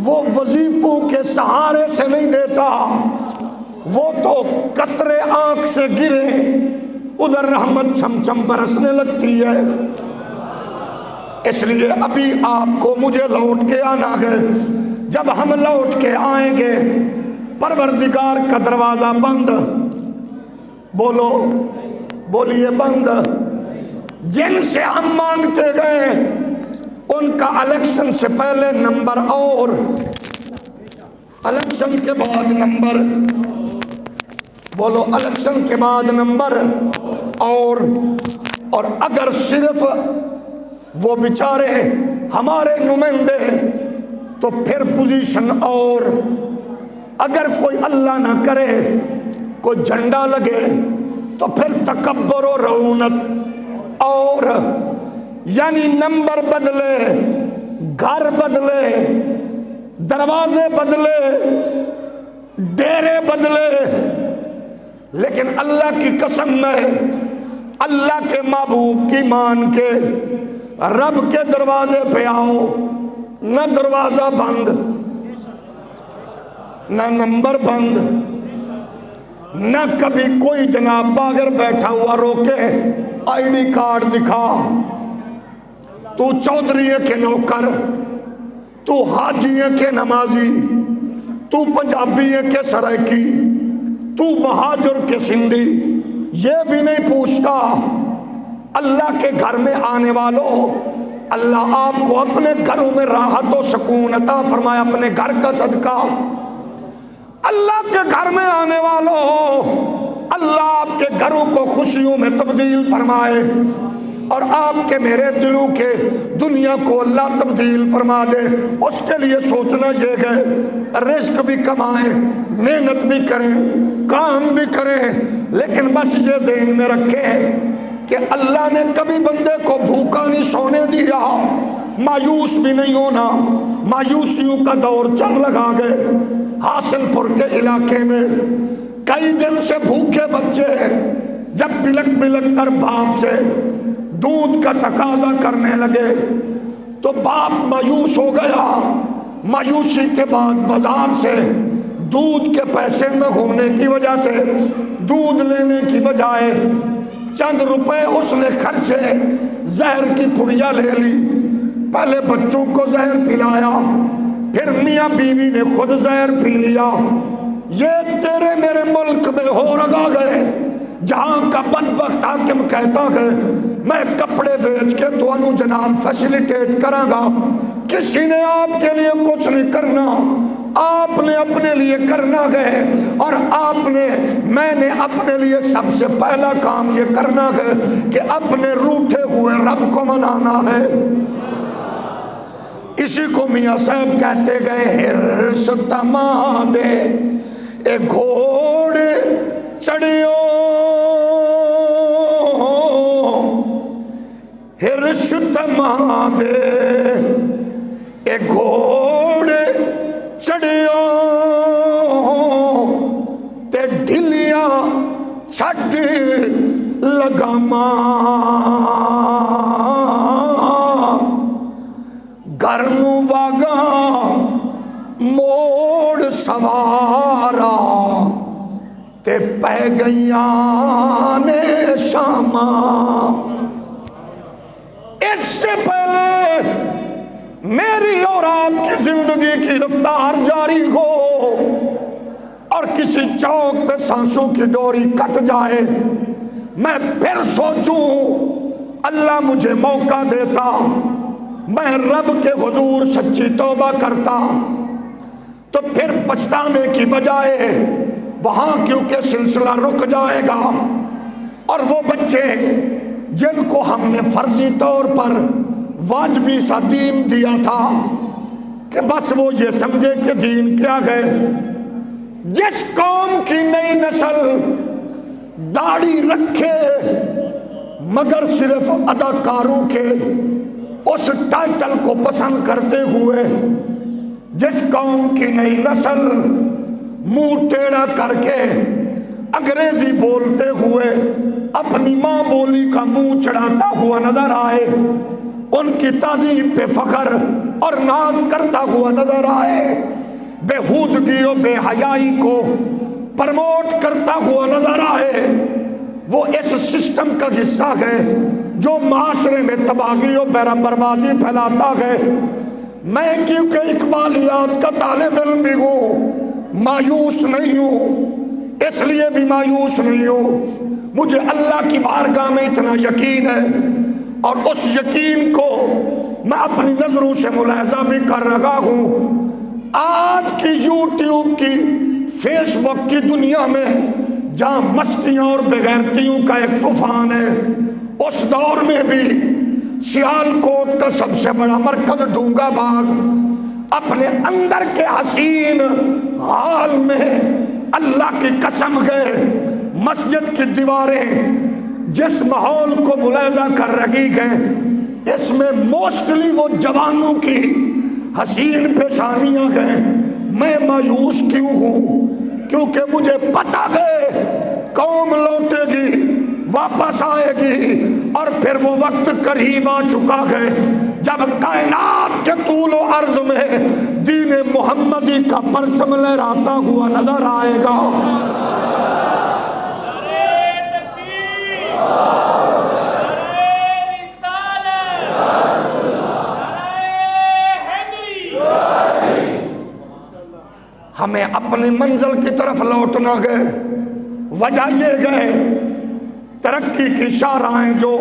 Speaker 1: وہ وظیفوں کے سہارے سے نہیں دیتا، وہ تو قطرے آنکھ سے گرے ادھر رحمت چھم چھم برسنے لگتی ہے۔ اس لیے ابھی آپ کو مجھے لوٹ کے آنا ہے۔ جب ہم لوٹ کے آئیں گے پروردگار کا دروازہ بند، بولو، بولیے بند۔ جن سے ہم مانگتے گئے ان کا الیکشن سے پہلے نمبر اور الیکشن کے بعد نمبر، بولو الیکشن کے بعد نمبر اور اگر صرف وہ بیچارے ہمارے نمائندے تو پھر پوزیشن اور، اگر کوئی اللہ نہ کرے کوئی جھنڈا لگے تو پھر تکبر و رعونت اور، یعنی نمبر بدلے، گھر بدلے، دروازے بدلے، ڈیرے بدلے، لیکن اللہ کی قسم میں اللہ کے محبوب کی مان کے رب کے دروازے پہ آؤ، نہ دروازہ بند، نہ نمبر بند، نہ کبھی کوئی جناب باغر بیٹھا ہوا روکے آئی ڈی کارڈ دکھا، تو چودھری کے نوکر، تو حاجی کے نمازی، تو پنجابی کے سرائکی، تو مہاجر کے سندھی، یہ بھی نہیں پوچھتا
Speaker 2: اللہ کے گھر میں آنے والوں، اللہ آپ کو اپنے گھروں میں راحت و سکون عطا فرمائے، اپنے گھر کا صدقہ۔ اللہ کے گھر میں آنے والوں، اللہ آپ کے گھروں کو خوشیوں میں تبدیل فرمائے، اور آپ کے میرے دلوں کے دنیا کو اللہ تبدیل فرما دے۔ اس کے لیے سوچنا چاہیے، رزق بھی کمائیں، محنت بھی کریں، کام بھی کریں، لیکن بس یہ ذہن میں رکھیں کہ اللہ نے کبھی بندے کو بھوکا نہیں سونے دیا، مایوس بھی نہیں ہونا۔ مایوسیوں کا دور چل رہا ہے۔ حاصل پور کے علاقے میں کئی دن سے بھوکے بچے جب بلک بلک کر باپ سے دودھ کا تقاضا کرنے لگے تو باپ مایوس ہو گیا۔ مایوسی کے بعد بازار سے دودھ کے پیسے نہ ہونے کی وجہ سے دودھ لینے کی بجائے چند روپے اس نے خرچے زہر کی پڑیا لے لی۔ پہلے بچوں کو زہر پلایا، پھر میاں بیوی نے خود زہر پی لیا۔ یہ تیرے میرے ملک میں ہو رہا ہے، جہاں کا بدبخت حاکم کہتا ہے میں کپڑے بیچ کے تو انو جناب فیسیلیٹیٹ کراں گا۔ کسی نے آپ کے لیے کچھ نہیں کرنا، آپ نے اپنے لیے کرنا ہے، اور میں نے اپنے لیے سب سے پہلا کام یہ کرنا ہے کہ اپنے روٹھے ہوئے رب کو منانا ہے۔ اسی کو میاں صاحب کہتے گئے، ہرس تما دے اے گھوڑے چڑھیو، ہرس تما دے اے گھوڑے چڑھیو، تے ڈھلیاں چھٹ لگاما، گرنو واگا موڑ سوارا، تے پہ گئیاں نے شاما۔ اس سے پہلے میری اور آپ کی زندگی کی رفتار جاری ہو اور کسی چوک پہ سانسوں کی ڈوری کٹ جائے، میں پھر سوچوں اللہ مجھے موقع دیتا، میں رب کے حضور سچی توبہ کرتا، تو پھر پچھتانے کی بجائے وہاں کیونکہ سلسلہ رک جائے گا، اور وہ بچے جن کو ہم نے فرضی طور پر واجبی سا دین دیا تھا کہ بس وہ یہ سمجھے کہ دین کیا ہے۔ جس قوم کی نئی نسل داڑھی رکھے مگر صرف اداکاروں کے اس ٹائٹل کو پسند کرتے ہوئے، جس قوم کی نئی نسل منہ ٹیڑھا کر کے انگریزی بولتے ہوئے اپنی ماں بولی کا منہ چڑھاتا ہوا نظر آئے، ان کی تہذیب پہ فخر اور ناز کرتا ہوا نظر آئے، بےہودگی و بے حیائی کو پرموٹ کرتا ہوا نظر آئے، وہ اس سسٹم کا حصہ ہے جو معاشرے میں تباہی و بربادی پھیلاتا ہے۔ میں کیونکہ اقبالیات کا طالب علم بھی ہوں، مایوس نہیں ہوں، اس لیے بھی مایوس نہیں ہوں، مجھے اللہ کی بارگاہ میں اتنا یقین ہے، اور اس یقین کو میں اپنی نظروں سے ملاحظہ بھی کر رہا ہوں۔ آج کی یوٹیوب کی، فیس بک کی دنیا میں جہاں مستیاں اور بغیرتیوں کا ایک طوفان ہے، اس دور میں بھی سیالکوٹ کا سب سے بڑا مرکز ڈونگا باغ اپنے اندر کے حسین حال میں اللہ کی قسم ہے مسجد کی دیواریں جس ماحول کو ملاحظہ کر رہی ہیں، اس میں موسٹلی وہ جوانوں کی حسین پیشانیاں ہیں۔ میں مایوس کیوں ہوں؟ کیونکہ مجھے پتہ ہے قوم لوٹے گی، واپس آئے گی، اور پھر وہ وقت قریب آ چکا ہے جب کائنات کے طول و عرض میں دین محمدی کا پرچم لہراتا ہوا نظر آئے گا۔ ہمیں اپنی منزل کی طرف لوٹنا ہے۔ وجہ یہ ہے ترقی کی شاہراہیں جو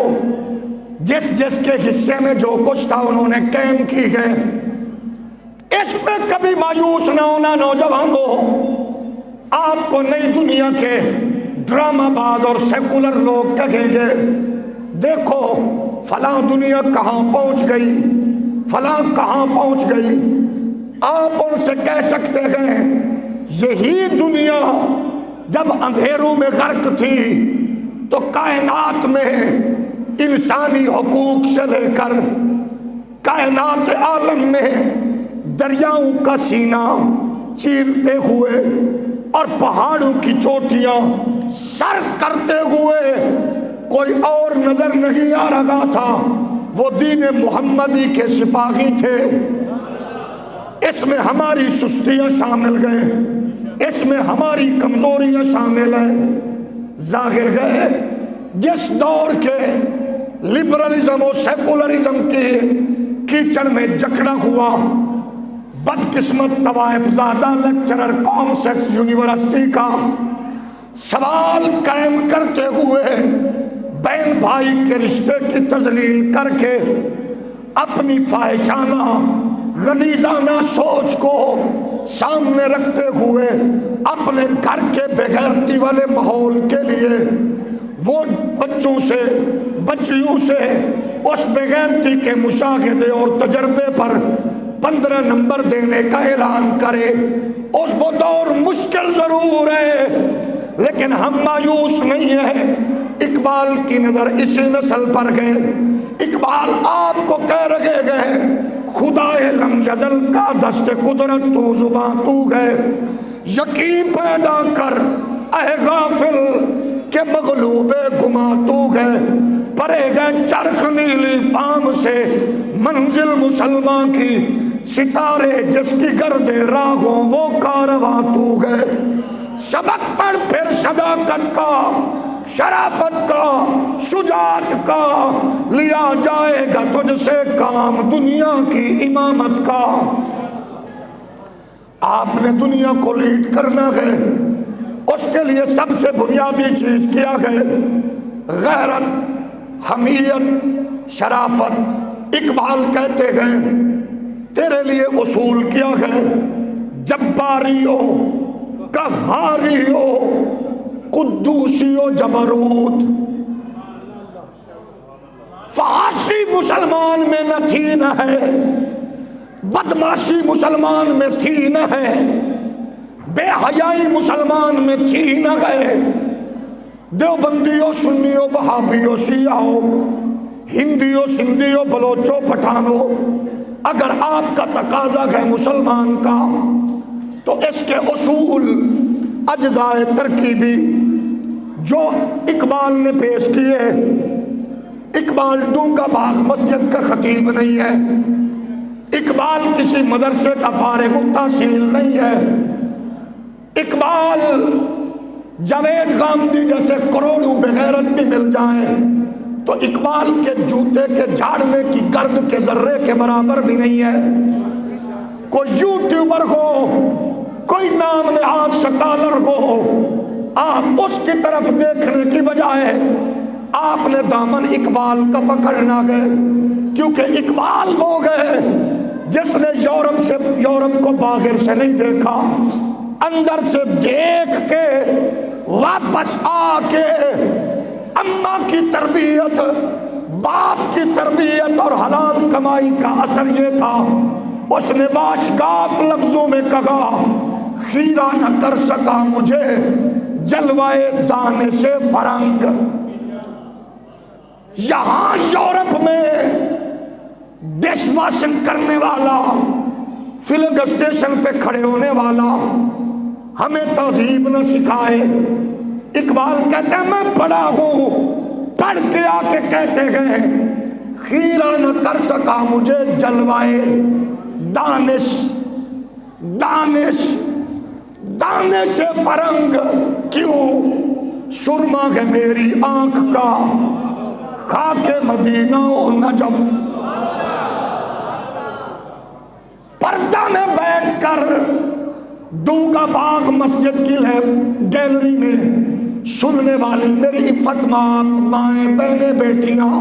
Speaker 2: جس جس کے حصے میں جو کچھ تھا انہوں نے قائم کی گئے، اس پہ کبھی مایوس نہ ہونا نوجوانوں۔ آپ کو نئی دنیا کے ڈرامہ باز اور سیکولر لوگ کہیں گے دیکھو فلاں دنیا کہاں پہنچ گئی، فلاں کہاں پہنچ گئی، آپ ان سے کہہ سکتے ہیں یہی دنیا جب اندھیروں میں غرق تھی تو کائنات میں انسانی حقوق سے لے کر کائنات عالم میں دریاؤں کا سینہ چیرتے ہوئے اور پہاڑوں کی چوٹیاں سر کرتے ہوئے کوئی اور نظر نہیں آ رہا تھا، وہ دین محمدی کے سپاہی تھے۔ اس میں ہماری سستیاں شامل گئے، اس میں ہماری کمزوریاں شامل ہیں۔ ظاہر ہے جس دور کے لبرلزم و سیکولرزم کی کیچڑ میں جکڑا ہوا بدقسمت طوائف زادہ لیکچرر کامسیکس یونیورسٹی کا سوال قائم کرتے ہوئے بہن بھائی کے رشتے کی تذلیل کر کے اپنی فاحشانہ غلیظانہ سوچ کو سامنے رکھتے ہوئے اپنے گھر کے بغیرتی والے ماحول کے لیے وہ بچوں سے بچیوں سے اس بغیرتی کے مشاہدے اور تجربے پر 15 نمبر دینے کا اعلان کرے، اس وہ دور مشکل ضرور ہے لیکن ہم مایوس نہیں ہیں۔ اقبال کی نظر اسی نسل پر گئے، اقبال آپ کو کہہ رہے گئے خدائے لم یزل کا دست قدرت تو زباں تو گئے، یقین پیدا کر اے غافل کہ مغلوب گما تو گئے، پرے گئے چرخ نیلی فام سے منزل مسلمان کی، ستارے جس کی گرد راہوں وہ کارواں تو گئے، سبق پڑھ پھر صداقت کا، شرافت کا، شجاعت کا، لیا جائے گا تجھ سے کام دنیا کی امامت کا۔ آپ نے دنیا کو لیڈ کرنا ہے، اس کے لیے سب سے بنیادی چیز کیا ہے غیرت، حمیت، شرافت۔ اقبال کہتے ہیں تیرے لیے اصول کیا ہے، جباری ہو، قہاری ہو، قدوسی و جبروت۔ فحاشی مسلمان میں نہ تھی نہ ہے، بدماشی مسلمان میں تھی نہ ہے، بے حیائی مسلمان میں تھی نہ ہے۔ دیوبندیوں سنیوں وہابیوں شیعوں ہندیوں سندھیوں بلوچوں پٹھانوں، اگر آپ کا تقاضا ہے مسلمان کا تو اس کے اصول اجزاء ترکیبی جو اقبال نے پیش کیے۔ اقبال ڈونگا باغ مسجد کا خطیب نہیں ہے، اقبال کسی مدرسے کا فارغ التحصیل نہیں ہے، اقبال جاوید غامدی جیسے کروڑوں بغیرت بھی مل جائیں تو اقبال کے جوتے کے جھاڑنے کی گرد کے ذرے کے برابر بھی نہیں ہے۔ کوئی یوٹیوبر ہو، کوئی نام نہاد سکالر ہو، آپ اس کی طرف دیکھنے کی بجائے آپ نے دامن اقبال کا پکڑنا گئے، کیونکہ اقبال ہو گئے جس نے یورپ کو باہر سے نہیں دیکھا، اندر سے دیکھ کے واپس آ کے اماں کی تربیت، باپ کی تربیت اور حلال کمائی کا اثر یہ تھا، اس نے واشگاف لفظوں میں کہا خیرہ نہ کر سکا مجھے جلوائے دانے سے فرنگ۔ یہاں یورپ میں ڈش واشنگ کرنے والا، فلنگ اسٹیشن پہ کھڑے ہونے والا ہمیں تہذیب نہ سکھائے۔ اقبال کہتے ہیں میں پڑھا ہوں، پڑھ کے آ کے کہتے گئے خیرہ نہ کر سکا مجھے جلوائے دانش، دانش دانے سے فرنگ، کیوں سرما ہے میری آنکھ کا خاک مدینہ و نجف۔ پردہ میں بیٹھ کر ڈونگا باغ مسجد کی گیلری میں سننے والی میری عفت ماں مائیں بہنیں بیٹیاں،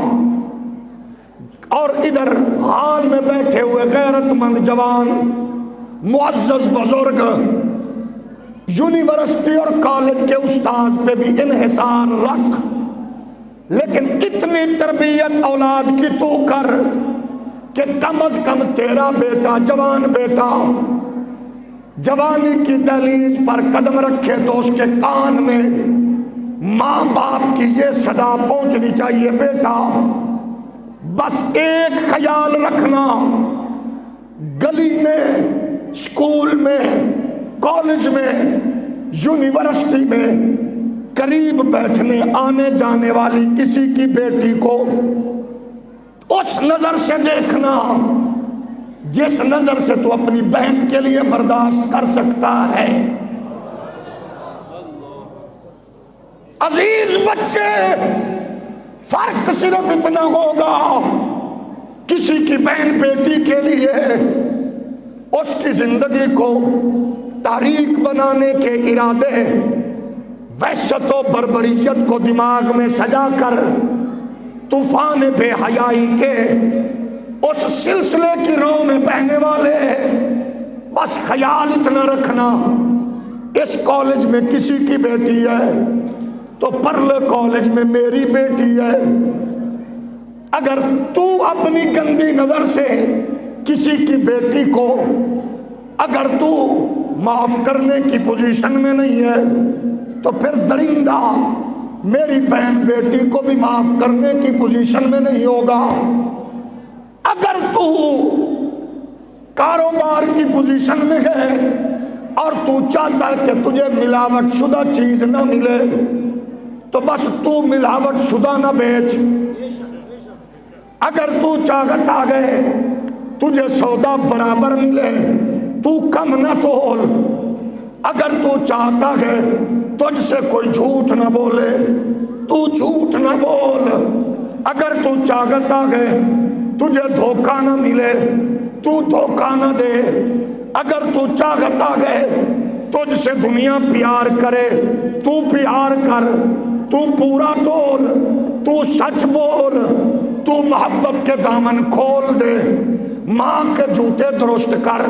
Speaker 2: اور ادھر حال میں بیٹھے ہوئے غیرت مند جوان معزز بزرگ، یونیورسٹی اور کالج کے استاذ پہ بھی انحصار رکھ، لیکن اتنی تربیت اولاد کی تو کر کہ کم از کم تیرا بیٹا، جوان بیٹا، جوانی کی دہلیز پر قدم رکھے تو اس کے کان میں ماں باپ کی یہ صدا پہنچنی چاہیے، بیٹا بس ایک خیال رکھنا، گلی میں، اسکول میں، کالج میں، یونیورسٹی میں قریب بیٹھنے آنے جانے والی کسی کی بیٹی کو اس نظر سے دیکھنا جس نظر سے تو اپنی بہن کے لیے برداشت کر سکتا ہے۔ عزیز بچے، فرق صرف اتنا ہوگا، کسی کی بہن بیٹی کے لیے اس کی زندگی کو تاریک بنانے کے ارادے، وحشت و بربریت کو دماغ میں سجا کر طوفان بے حیائی کے اس سلسلے کی رو میں بہنے والے، بس خیال اتنا رکھنا، اس کالج میں کسی کی بیٹی ہے تو پرلے کالج میں میری بیٹی ہے۔ اگر تو اپنی گندی نظر سے کسی کی بیٹی کو اگر تو معاف کرنے کی پوزیشن میں نہیں ہے تو پھر درندہ میری بہن بیٹی کو بھی معاف کرنے کی پوزیشن میں نہیں ہوگا۔ اگر تو کاروبار کی پوزیشن میں ہے اور تو چاہتا ہے کہ تجھے ملاوٹ شدہ چیز نہ ملے تو بس تو ملاوٹ شدہ نہ بیچ۔ اگر تو چاہتا ہے تجھے سودا برابر ملے تو کم نہ تول۔ اگر تو چاہتا ہے تجھ سے کوئی جھوٹ نہ بولے تو جھوٹ نہ بول۔ اگر تو چاہتا ہے تجھے دھوکہ نہ ملے تو دھوکہ نہ دے۔ اگر تو چاہتا ہے تجھ سے دنیا پیار کرے تو پیار کر، تو پورا تول، تو سچ بول، تو محبت کے دامن کھول دے، ماں کے جوتے درست کر،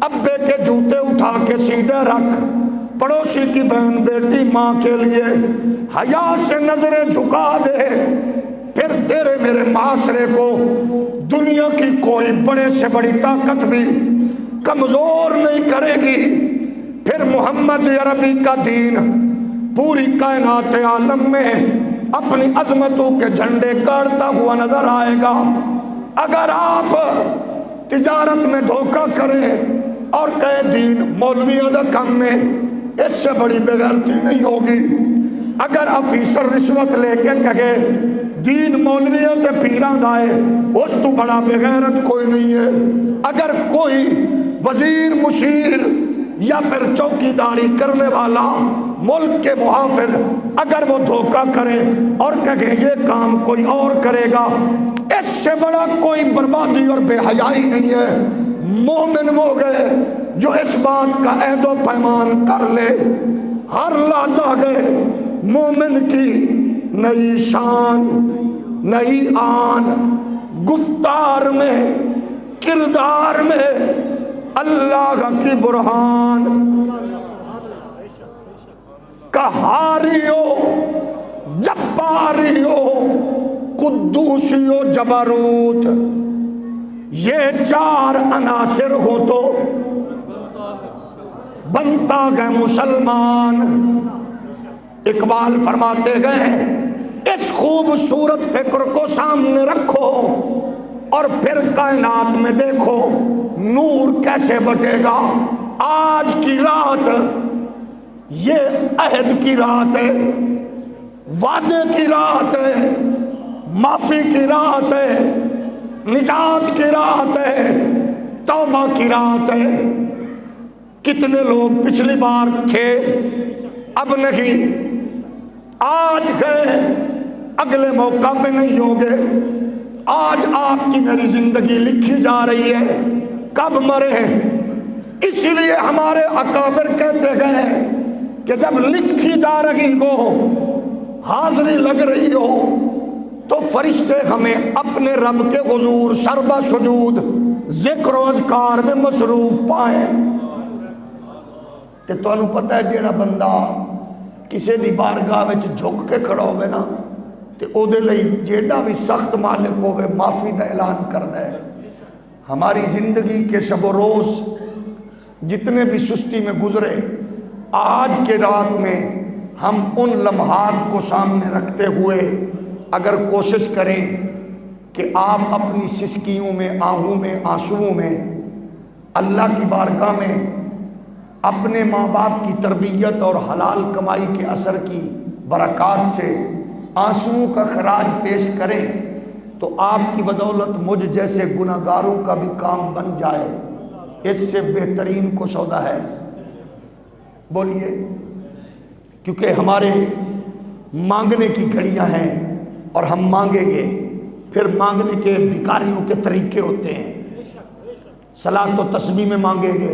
Speaker 2: ابے کے جوتے اٹھا کے سیدھے رکھ، پڑوسی کی بہن بیٹی ماں کے لیے حیا سے نظریں جھکا دے، پھر تیرے میرے معاشرے کو دنیا کی کوئی بڑے سے بڑی طاقت بھی کمزور نہیں کرے گی۔ پھر محمد عربی کا دین پوری کائنات عالم میں اپنی عظمتوں کے جھنڈے گاڑتا ہوا نظر آئے گا۔ اگر آپ تجارت میں دھوکہ کریں اور کہے دین مولویوں دا کم میں، اس سے بڑی بےغیرتی نہیں ہوگی۔ اگر افیسر رشوت لے کے کہے دین مولویوں تے پیراں دائے، اس تو بڑا بےغیرت کوئی نہیں ہے۔ اگر کوئی وزیر مشیر یا پھر چوکی داری کرنے والا، ملک کے محافظ، اگر وہ دھوکہ کرے اور کہے یہ کام کوئی اور کرے گا، اس سے بڑا کوئی بربادی اور بے حیائی نہیں ہے۔ مومن وہ گئے جو اس بات کا عہد و پیمان کر لے، ہر لحظہ گئے مومن کی نئی شان، نئی آن، گفتار میں، کردار میں اللہ کی برہان، قہاری ہو، جباری ہو، قدوسی ہو، جبروت، یہ چار عناصر ہو تو بنتا گئے مسلمان۔ اقبال فرماتے گئے اس خوبصورت فکر کو سامنے رکھو اور پھر کائنات میں دیکھو نور کیسے بٹے گا۔ آج کی رات یہ عہد کی رات ہے، وعدے کی رات ہے، معافی کی رات ہے، نجات کی رات ہے، توبہ کی رات ہے۔ کتنے لوگ پچھلی بار تھے اب نہیں، آج گئے اگلے موقع پہ نہیں ہوگے۔ آج آپ کی میری زندگی لکھی جا رہی ہے، کب مرے؟ اسی لیے ہمارے اکابر کہتے گئے کہ جب لکھی جا رہی ہو، حاضری لگ رہی ہو، تو فرشتے ہمیں اپنے رب کے حضور سربہ سجود ذکر و اذکار میں مصروف پائیں۔ تے تانوں پتہ ہے جیڑا بندہ کسی دی بارگاہ وچ جھک کے کھڑا ہوئے نا تے او دے لئی جیڑا بھی سخت مالک ہوئے معافی دا اعلان کردا ہے۔ ہماری زندگی کے شب و روز جتنے بھی سستی میں گزرے، آج کے رات میں ہم ان لمحات کو سامنے رکھتے ہوئے اگر کوشش کریں کہ آپ اپنی سسکیوں میں، آہوں میں، آنسوؤں میں اللہ کی بارگاہ میں اپنے ماں باپ کی تربیت اور حلال کمائی کے اثر کی برکات سے آنسوؤں کا خراج پیش کریں، تو آپ کی بدولت مجھ جیسے گناہگاروں کا بھی کام بن جائے، اس سے بہترین کو سودا ہے؟ بولیے۔ کیونکہ ہمارے مانگنے کی گھڑیاں ہیں اور ہم مانگیں گے، پھر مانگنے کے بھکاریوں کے طریقے ہوتے ہیں۔ صلاۃ و تسبیح میں مانگیں گے،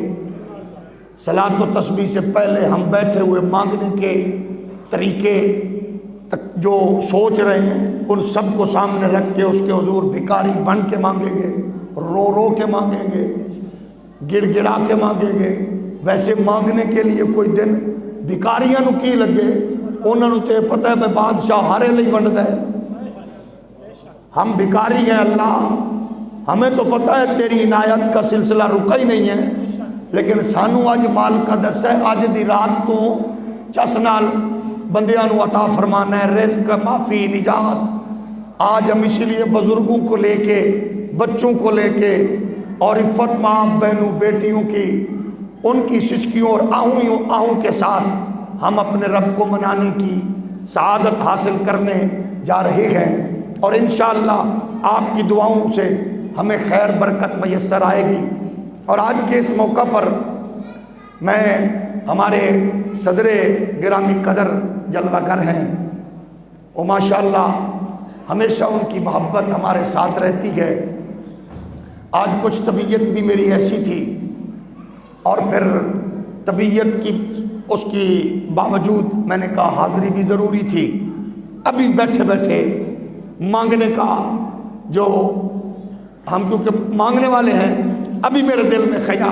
Speaker 2: صلاۃ و تسبیح سے پہلے ہم بیٹھے ہوئے مانگنے کے طریقے جو سوچ رہے ہیں ان سب کو سامنے رکھ کے اس کے حضور بھکاری بن کے مانگیں گے، رو رو کے مانگیں گے، گڑ گڑا کے مانگیں گے۔ ویسے مانگنے کے لیے کوئی دن بھکاریاں نو کی لگے، انہوں نے تو پتہ ہے میں بادشاہ ہارے لئی ونڈ دے، ہم بھکاری ہیں اللہ، ہمیں تو پتہ ہے تیری عنایت کا سلسلہ رکا ہی نہیں ہے، لیکن سانو اج مال کا دس ہے، اج دی رات تو چس نال بندیاں نو عطا فرمانا ہے، رزق، معافی، نجات۔ آج ہم اسی لیے بزرگوں کو لے کے، بچوں کو لے کے اور عفت ماں بہنوں بیٹیوں کی ان کی سسکیوں اور آہوں کے ساتھ ہم اپنے رب کو منانے کی سعادت حاصل کرنے جا رہے ہیں، اور انشاءاللہ آپ کی دعاؤں سے ہمیں خیر برکت میسر آئے گی۔ اور آج کے اس موقع پر میں ہمارے صدر گرامی قدر جلوہ گر ہیں، وہ ماشاءاللہ ہمیشہ ان کی محبت ہمارے ساتھ رہتی ہے۔ آج کچھ طبیعت بھی میری ایسی تھی، اور پھر طبیعت کی اس کی باوجود میں نے کہا حاضری بھی ضروری تھی۔ ابھی بیٹھے بیٹھے مانگنے کا جو ہم کیونکہ مانگنے والے ہیں، ابھی میرے دل میں خیال